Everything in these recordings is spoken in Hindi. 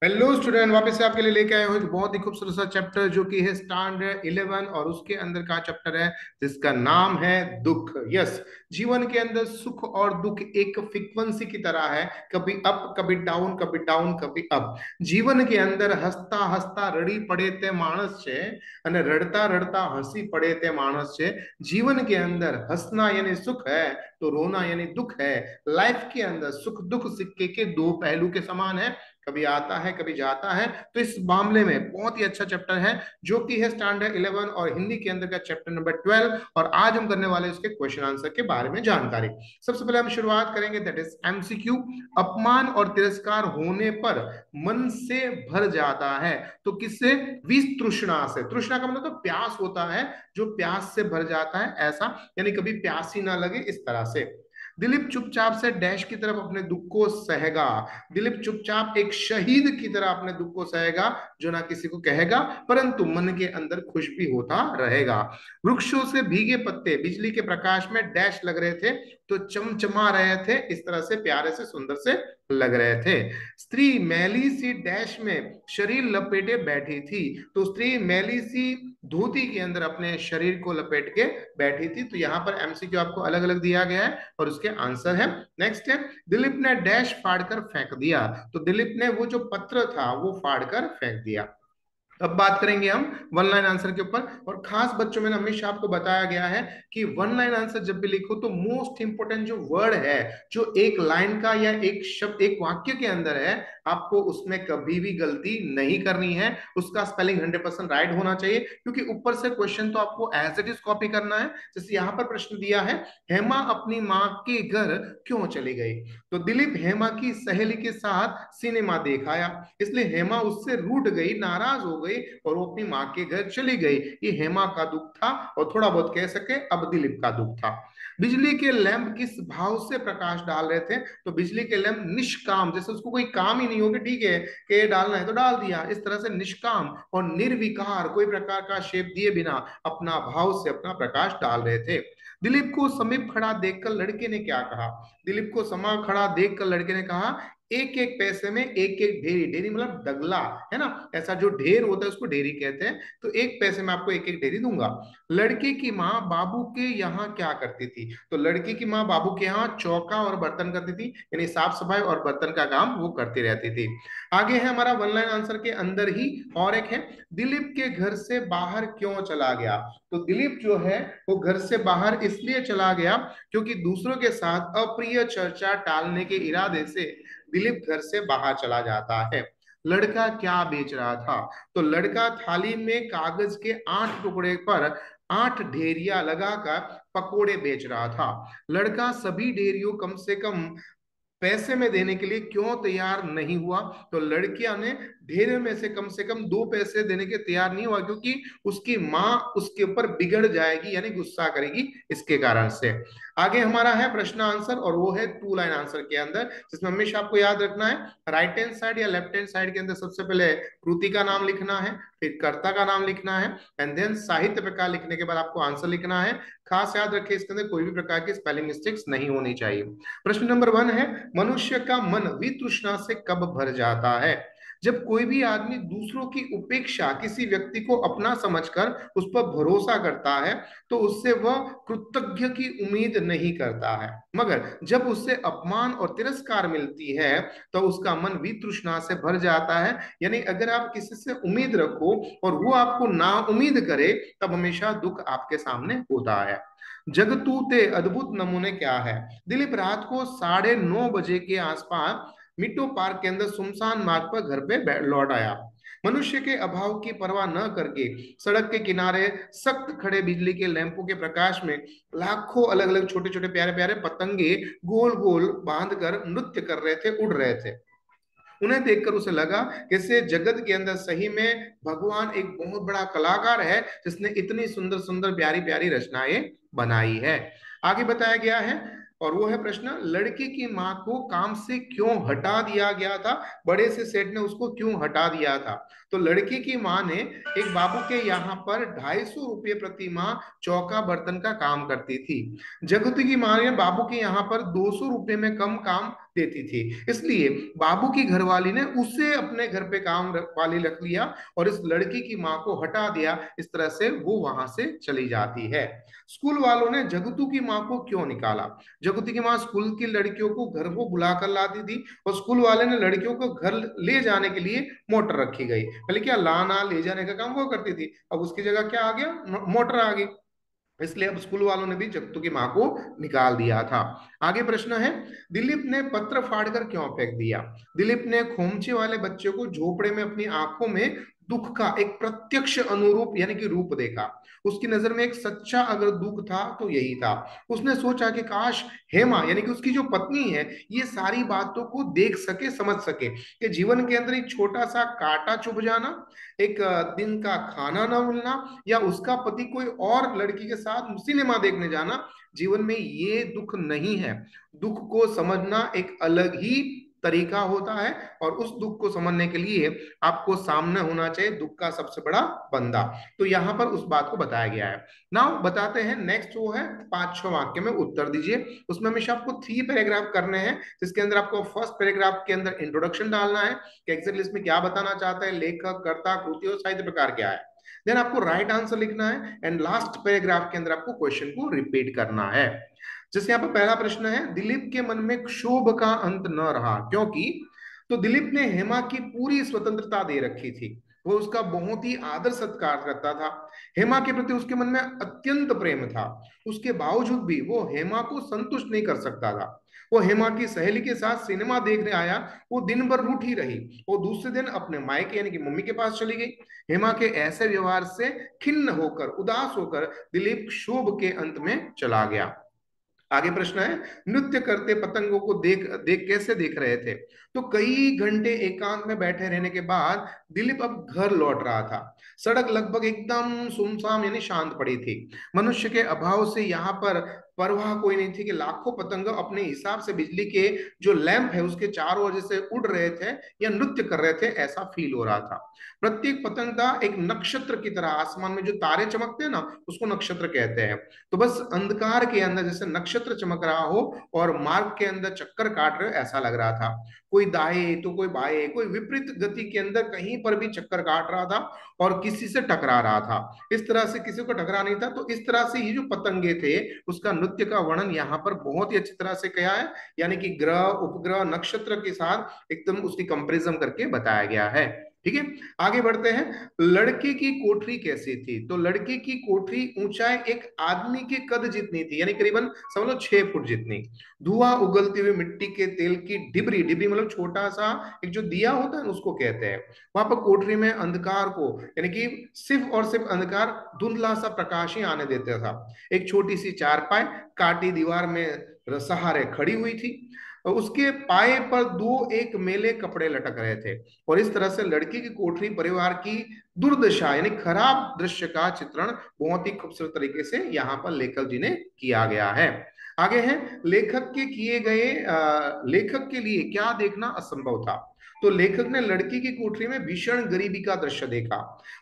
हेलो स्टूडेंट, वापस से आपके लिए लेके आए हो एक बहुत ही खूबसूरत सा चैप्टर जो कि है स्टैंडर्ड 11 और उसके अंदर का चैप्टर है जिसका नाम है दुख। यस, जीवन के अंदर सुख और दुख एक फ्रीक्वेंसी की तरह है, कभी अप कभी डाउन, कभी डाउन कभी अप। जीवन के अंदर हंसता हंसता रड़ी पड़े ते माणस છે અને રડતા રડતા હસી પડે તે માણસ છે। जीवन के अंदर हंसना यानी सुख है तो रोना यानी दुख है। लाइफ के अंदर सुख दुख सिक्के के दो पहलू के समान है, कभी आता है कभी जाता है। तो इस मामले में बहुत ही अच्छा चैप्टर है जो कि है स्टैंडर्ड 11 और हिंदी के अंदर का चैप्टर नंबर 12। और आज हम करने वाले उसके क्वेश्चन आंसर के बारे में जानकारी। सबसे पहले हम शुरुआत करेंगे, दैट इज एमसीक्यू। अपमान और तिरस्कार होने पर मन से भर जाता है तो किससे? विष तृष्णा से। तृष्णा का मतलब तो प्यास होता है, जो प्यास से भर जाता है ऐसा, यानी कभी प्यास ही ना लगे इस तरह से। दिलीप चुपचाप से डैश की तरफ अपने दुख को सहेगा। दिलीप चुपचाप एक शहीद की तरह अपने दुख को सहेगा, जो ना किसी को कहेगा परंतु मन के अंदर खुश भी होता रहेगा। वृक्षों से भीगे पत्ते बिजली के प्रकाश में डैश लग रहे थे तो चमचमा रहे थे, इस तरह से प्यारे से सुंदर से लग रहे थे। स्त्री मैली सी डैश में शरीर लपेटे बैठी थी, तो स्त्री मैली सी धोती के अंदर अपने शरीर को लपेट के बैठी थी। तो यहाँ पर एमसीक्यू आपको अलग अलग दिया गया है और उसके आंसर है। नेक्स्ट है, दिलीप ने डैश फाड़कर फेंक दिया, तो दिलीप ने वो जो पत्र था वो फाड़कर फेंक दिया। अब बात करेंगे हम वन लाइन आंसर के ऊपर। और खास बच्चों में हमेशा आपको बताया गया है कि वन लाइन आंसर जब भी लिखो तो मोस्ट इंपोर्टेंट जो वर्ड है, जो एक लाइन का या एक शब्द एक वाक्य के अंदर है, आपको उसमें कभी भी गलती नहीं करनी है। उसका स्पेलिंग 100% राइट होना चाहिए, क्योंकि ऊपर से क्वेश्चन तो आपको एज इट इज कॉपी करना है। जैसे यहाँ पर प्रश्न दिया है, हेमा अपनी माँ के घर क्यों चली गई? तो दिलीप हेमा की सहेली के साथ सिनेमा देख आया, इसलिए हेमा उससे रूठ गई, नाराज हो गई और वो अपनी माँ के घर चली गई। ये हेमा का दुख था और थोड़ा बहुत कह सके अब दिलीप का दुख था। बिजली के लैंप किस भाव से प्रकाश डाल रहे थे? तो बिजली के लैंप निष्काम, जैसे उसको कोई काम ही नहीं हो कि ठीक है कि ये डालना है तो डाल दिया, इस तरह से निष्काम और निर्विकार, कोई प्रकार का शेप दिए बिना अपना भाव से अपना प्रकाश डाल रहे थे। दिलीप को समीप खड़ा देखकर लड़के ने क्या कहा? दिलीप को समा खड़ा देखकर लड़के ने कहा, एक एक पैसे में एक एक ढेरी, ढेरी मतलब डगला है ना, ऐसा जो ढेर होता है उसको ढेरी कहते हैं। तो एक पैसे में आपको एक एक ढेरी दूंगा। लड़के की माँ बाबू के यहाँ क्या करती थी? तो लड़की की माँ बाबू के यहाँ चौका और बर्तन करती थी, यानी साफ सफाई और बर्तन का काम वो करती रहती थी। आगे है हमारा वन लाइन आंसर के अंदर ही और एक है, दिलीप के घर से बाहर क्यों चला गया? तो दिलीप जो है वो घर से बाहर इसलिए चला गया क्योंकि दूसरों के साथ अप्रिय चर्चा टालने के इरादे से दिलीप घर से बाहर चला जाता है। लड़का क्या बेच रहा था? तो लड़का थाली में कागज के 8 टुकड़े पर 8 ढेरियां लगाकर पकोड़े बेच रहा था। लड़का सभी ढेरियों कम से कम पैसे में देने के लिए क्यों तैयार नहीं हुआ? तो लड़कियां ने ढेर में से कम 2 पैसे देने के तैयार नहीं हुआ, क्योंकि उसकी माँ उसके ऊपर बिगड़ जाएगी, यानी गुस्सा करेगी इसके कारण से। आगे हमारा है प्रश्न आंसर, और वो है टू लाइन आंसर के अंदर, जिसमें हमेशा आपको याद रखना है राइट हैंड साइड या लेफ्ट हैंड साइड के अंदर सबसे पहले कृति का नाम लिखना है, फिर कर्ता का नाम लिखना है, एंड देन साहित्य प्रकार लिखने के बाद आपको आंसर लिखना है। खास याद रखिए इसके अंदर कोई भी प्रकार की स्पेलिंग मिस्टेक्स नहीं होनी चाहिए। प्रश्न नंबर 1 है, मनुष्य का मन वितृष्णा से कब भर जाता है? जब कोई भी आदमी दूसरों की उपेक्षा किसी व्यक्ति को अपना समझकर उस पर भरोसा करता है तो उससे वह कृतज्ञ की उम्मीद नहीं करता है, मगर जब उससे अपमान और तिरस्कार मिलती है तो उसका मन वितृष्णा से भर जाता है। यानी अगर आप किसी से उम्मीद रखो और वो आपको ना उम्मीद करे तब हमेशा दुख आपके सामने होता है। जगतूते अद्भुत नमूने क्या है? दिलीप रात को 9:30 बजे के आसपास मिट्टो पार्क के अंदर सुनसान मार्ग पर घर पे लौट आया। मनुष्य के अभाव की परवाह न करके सड़क के किनारे सख्त खड़े बिजली के लैंपों के प्रकाश में लाखों अलग अलग छोटे छोटे प्यारे प्यारे पतंगे गोल गोल बांध कर नृत्य कर रहे थे, उड़ रहे थे। उन्हें देखकर उसे लगा कि इसे जगत के अंदर सही में भगवान एक बहुत बड़ा कलाकार है जिसने इतनी सुंदर सुंदर प्यारी प्यारी रचनाएं बनाई है। आगे बताया गया है, और वो है प्रश्न, लड़के की माँ को काम से क्यों हटा दिया गया था, बड़े से सेठ ने उसको क्यों हटा दिया था। तो लड़के की माँ ने एक बाबू के यहाँ पर 250 रुपये प्रति माह चौका बर्तन का काम करती थी। जगत की माँ ने बाबू के यहाँ पर 200 रुपये में कम काम देती थी, इसलिए बाबू की घरवाली ने उसे अपने घर पे काम वाली रख लिया और इस लड़की की माँ को हटा दिया। इस तरह से वो वहां से चली जाती है। स्कूल वालों ने जगतू की माँ को क्यों निकाला। जगतू की माँ स्कूल की लड़कियों को घर को बुला कर लाती थी और स्कूल वाले ने लड़कियों को घर ले जाने के लिए मोटर रखी गई। पहले क्या लाना ले जाने का काम वो करती थी, अब उसकी जगह क्या आ गया, मोटर आ गई। इसलिए अब स्कूल वालों ने भी जगतू की माँ को निकाल दिया था। आगे प्रश्न है, दिलीप ने पत्र फाड़कर क्यों फेंक दिया। दिलीप ने खोमचे वाले बच्चे को झोपड़े में अपनी आंखों में दुख का एक प्रत्यक्ष अनुरूप यानी कि रूप देखा। उसकी नजर में एक सच्चा अगर दुख था तो यही था। उसने सोचा कि काश हेमा यानी कि उसकी जो पत्नी है ये सारी बातों को देख सके, समझ सके कि जीवन के अंदर एक छोटा सा कांटा चुभ जाना, एक दिन का खाना ना मिलना, या उसका पति कोई और लड़की के साथ सिनेमा देखने जाना, जीवन में ये दुख नहीं है। दुख को समझना एक अलग ही तरीका होता है और उस दुख को समझने के लिए आपको सामने होना चाहिए दुख का सबसे बड़ा बंदा। तो यहां पर उस बात को बताया गया है। नाउ बताते हैं नेक्स्ट, वो है 5-6 वाक्य में उत्तर दीजिए। उसमें हमेशा आपको 3 पैराग्राफ करने हैं, जिसके अंदर आपको फर्स्ट पैराग्राफ के अंदर इंट्रोडक्शन डालना है कि एग्जैक्टली इसमें क्या बताना चाहता है लेखक, कर्ता, कृति और साहित्य प्रकार क्या है। देन आपको राइट आंसर लिखना है एंड लास्ट पैराग्राफ के अंदर आपको क्वेश्चन को रिपीट करना है। जैसे यहाँ पर पहला प्रश्न है, दिलीप के मन में क्षोभ का अंत न रहा क्योंकि। तो दिलीप ने हेमा की पूरी स्वतंत्रता दे रखी थी, वो उसका बहुत ही आदर सत्कार करता था। हेमा के प्रति उसके मन में अत्यंत प्रेम था। उसके बावजूद भी वो हेमा को संतुष्ट नहीं कर सकता था। वो हेमा की सहेली के साथ सिनेमा देखने आया, वो दिन भर रूठी रही। वो दूसरे दिन अपने मायके यानी कि मम्मी के पास चली गई। हेमा के ऐसे व्यवहार से खिन्न होकर, उदास होकर दिलीप क्षोभ के अंत में चला गया। आगे प्रश्न है, नृत्य करते पतंगों को देख देख कैसे देख रहे थे। तो कई घंटे एकांत में बैठे रहने के बाद दिलीप अब घर लौट रहा था। सड़क लगभग एकदम सुनसान यानी शांत पड़ी थी। मनुष्य के अभाव से यहाँ पर परवाह कोई नहीं थी कि लाखों पतंग अपने हिसाब से बिजली के जो लैंप है उसके चारों ओर जैसे उड़ रहे थे या नृत्य कर रहे थे, ऐसा फील हो रहा था। प्रत्येक पतंग था एक नक्षत्र की तरह, आसमान में जो तारे चमकते हैं ना उसको नक्षत्र कहते हैं। तो बस अंधकार के अंदर जैसे नक्षत्र चमक रहा हो और मार्ग के अंदर चक्कर काट रहे हो ऐसा लग रहा था। कोई दाएं तो कोई बाएं, कोई विपरीत गति के अंदर कहीं पर भी चक्कर काट रहा था और किसी से टकरा रहा था। इस तरह से किसी को टकरा नहीं था। तो इस तरह से ये जो पतंगे थे उसका नृत्य का वर्णन यहाँ पर बहुत ही अच्छी तरह से किया है, यानी कि ग्रह उपग्रह नक्षत्र के साथ एकदम उसकी कंपेरिजन करके बताया गया है। ठीक है, आगे बढ़ते हैं। लड़के की कोठरी कैसी थी। तो लड़के की कोठरी ऊंचाई एक आदमी के कद जितनी थी, यानी करीबन समझ लो 6 फुट जितनी। धुआं उगलती हुई मिट्टी के तेल की डिबरी, डिबरी मतलब छोटा सा एक जो दिया होता है उसको कहते हैं। वहां पर कोठरी में अंधकार को यानी कि सिर्फ और सिर्फ अंधकार, धुंधला सा प्रकाश ही आने देता था। एक छोटी सी चारपाई काटी दीवार में सहारे खड़ी हुई थी और उसके पाए पर 2 एक मेले कपड़े लटक रहे थे। और इस तरह से लड़की की कोठरी परिवार की दुर्दशा यानी खराब दृश्य का चित्रण बहुत ही खूबसूरत तरीके से यहाँ पर लेखक जी ने किया गया है। आगे है, लेखक के किए गए लेखक के लिए क्या देखना असंभव था। तो लेखक ने लड़की की कोठरी में भीषण गरीबी का दृश्य देखा।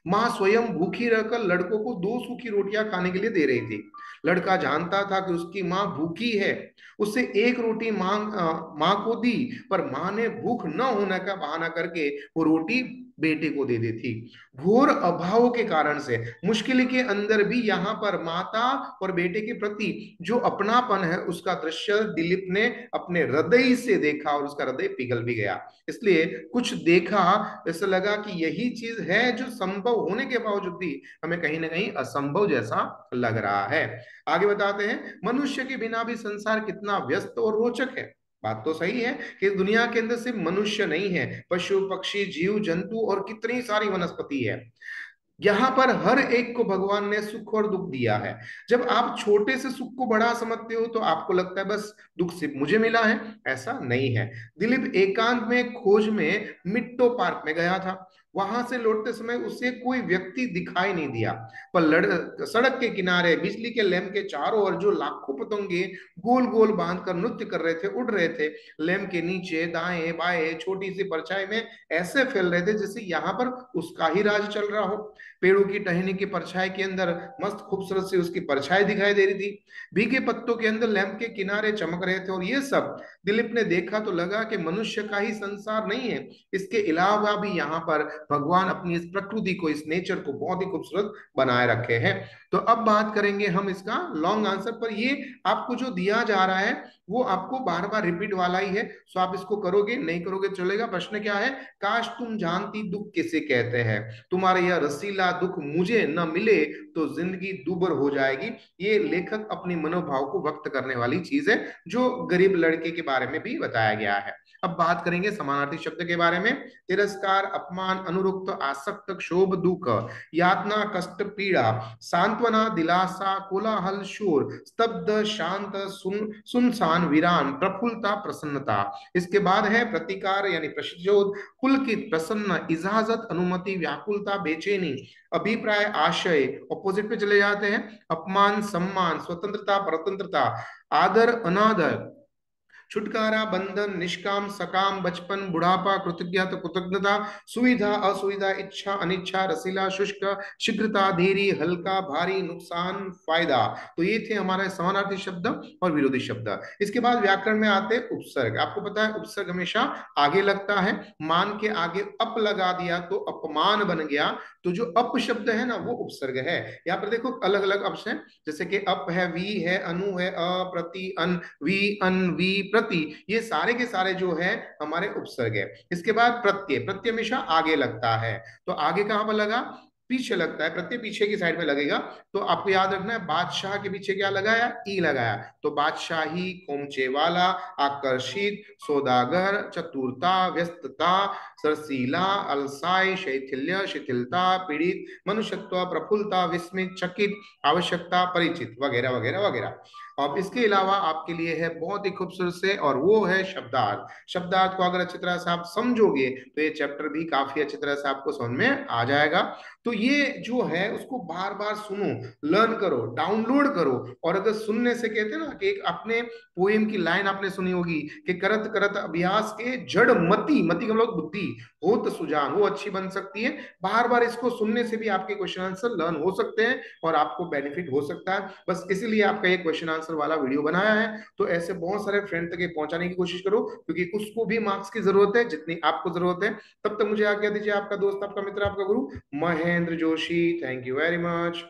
माँ स्वयं भूखी रहकर लड़कों को 2 सूखी रोटियां खाने के लिए दे रही थी। लड़का जानता था कि उसकी माँ भूखी है। उससे एक रोटी माँ को दी, पर माँ ने भूख न होने का बहाना करके वो रोटी बेटे को दे दी थी। घोर अभाव के कारण से मुश्किल के अंदर भी यहाँ पर माता और बेटे के प्रति जो अपनापन है उसका दृश्य दिलीप ने अपने हृदय से देखा और उसका हृदय पिघल भी गया। इसलिए कुछ देखा, ऐसा लगा कि यही चीज है जो संभव होने के बावजूद भी हमें कहीं ना कहीं असंभव जैसा लग रहा है। आगे बताते हैं, मनुष्य के बिना भी संसार कितना व्यस्त और रोचक है। बात तो सही है कि दुनिया के अंदर सिर्फ मनुष्य नहीं है, पशु पक्षी जीव जंतु और कितनी सारी वनस्पति है। यहाँ पर हर एक को भगवान ने सुख और दुख दिया है। जब आप छोटे से सुख को बड़ा समझते हो तो आपको लगता है बस दुख सिर्फ मुझे मिला है, ऐसा नहीं है। दिलीप एकांत में खोज में मिट्टो पार्क में गया था। वहां से लौटते समय उसे कोई व्यक्ति दिखाई नहीं दिया, पर सड़क के किनारे बिजली के लैंप के चारों ओर जो लाखों पतंगे गोल गोल बांधकर नृत्य कर रहे थे, उड़ रहे थे, लैंप के नीचे दाएं बाएं छोटी सी परछाई में ऐसे फैल रहे थे जैसे यहाँ पर उसका ही राज चल रहा हो। पेड़ों की टहनी की परछाई के अंदर मस्त खूबसूरत सी उसकी परछाई दिखाई दे रही थी, भीगे पत्तों के अंदर लैंप के किनारे चमक रहे थे। और ये सब दिलीप ने देखा तो लगा कि मनुष्य का ही संसार नहीं है, इसके अलावा भी यहाँ पर भगवान अपनी इस प्रकृति को, इस नेचर को बहुत ही खूबसूरत बनाए रखे हैं। तो अब बात करेंगे हम इसका लॉन्ग आंसर पर। ये आपको जो दिया जा रहा है वो आपको बार बार रिपीट वाला ही है, सो आप इसको करोगे, नहीं करोगे चलेगा। प्रश्न क्या है? काश तुम जानती दुख किसे कहते हैं, तुम्हारा यह रसीला दुख मुझे न मिले तो जिंदगी दूभर हो जाएगी। ये लेखक अपने मनोभाव को व्यक्त करने वाली चीज है, जो गरीब लड़के के बारे में भी बताया गया है। अब बात करेंगे समानार्थी शब्द के बारे में। तिरस्कार, अपमान, अनुरुक्त, आसक्त, क्षोभ, दुख, यातना, कष्ट, पीड़ा, सांत्वना, दिलासा, कोलाहल, शोर, स्तब्ध, शांत, सुनसान, वीरान, प्रफुल्लता, प्रसन्नता। इसके बाद है प्रतिकार यानी प्रतिशोध, पुलकित, प्रसन्न, इजाजत, अनुमति, व्याकुलता, बेचैनी, अभिप्राय, आशय। ऑपोजिट पे चले जाते हैं, अपमान, सम्मान, स्वतंत्रता, परतंत्रता, आदर, अनादर, छुटकारा, बंधन, निष्काम, सकाम, बचपन, बुढ़ापा, कृतज्ञता, कृतज्ञता, सुविधा, असुविधा, इच्छा, अनिच्छा, रसीला, शुष्क, शीघ्रता, धीरे, हल्का, भारी, नुकसान, फायदा। तो ये थे हमारे समानार्थी शब्द और विरोधी शब्द। इसके बाद व्याकरण में आते हैं उपसर्ग। आपको पता है उपसर्ग हमेशा आगे लगता है, मान के आगे अप लगा दिया तो अपमान बन गया, तो जो अप शब्द है ना वो उपसर्ग है। यहाँ पर देखो अलग अलग अप्स हैं, जैसे कि अप है, वी है, अनु है, अ, प्रति, अन, वी, अन, वी, प्रति, ये सारे के सारे जो है हमारे उपसर्ग है। इसके बाद प्रत्यय, प्रत्यय हमेशा आगे लगता है, तो आगे कहां पर लगा? पीछे लगता है, प्रत्यय पीछे की साइड में लगेगा। तो आपको याद रखना है बादशाह के पीछे क्या लगाया? ई लगाया, तो बादशाही, खोमचे वाला, आकर्षित, सौदागर, चतुरता, व्यस्तता, सरसीला, अलसाई, शैथिल्य, शिथिलता, पीड़ित, मनुष्यत्व, प्रफुल्लता, विस्मित, चकित, आवश्यकता, परिचित, वगैरह वगैरह वगैरह। अब इसके अलावा आपके लिए है बहुत ही खूबसूरत से, और वो है शब्दार्थ। शब्दार्थ को अगर अच्छी तरह से आप समझोगे तो ये चैप्टर भी काफी अच्छी तरह से आपको समझ में आ जाएगा। तो ये जो है उसको बार बार सुनो, लर्न करो, डाउनलोड करो। और अगर सुनने से, कहते हैं ना कि एक अपने पोएम की लाइन आपने सुनी होगी कि करत करत अभ्यास के जड़ मति, मति का मतलब बुद्धि, होत सुजान, वो अच्छी बन सकती है। बार बार इसको सुनने से भी आपके क्वेश्चन आंसर लर्न हो सकते हैं और आपको बेनिफिट हो सकता है। बस इसीलिए आपका ये क्वेश्चन आंसर वाला वीडियो बनाया है। तो ऐसे बहुत सारे फ्रेंड तक ये पहुंचाने की कोशिश करो, क्योंकि उसको भी मार्क्स की जरूरत है जितनी आपको जरूरत है। तब तक मुझे आज्ञा दीजिए, आपका दोस्त, आपका मित्र, आपका गुरु Mahendra Joshi. Thank you very much.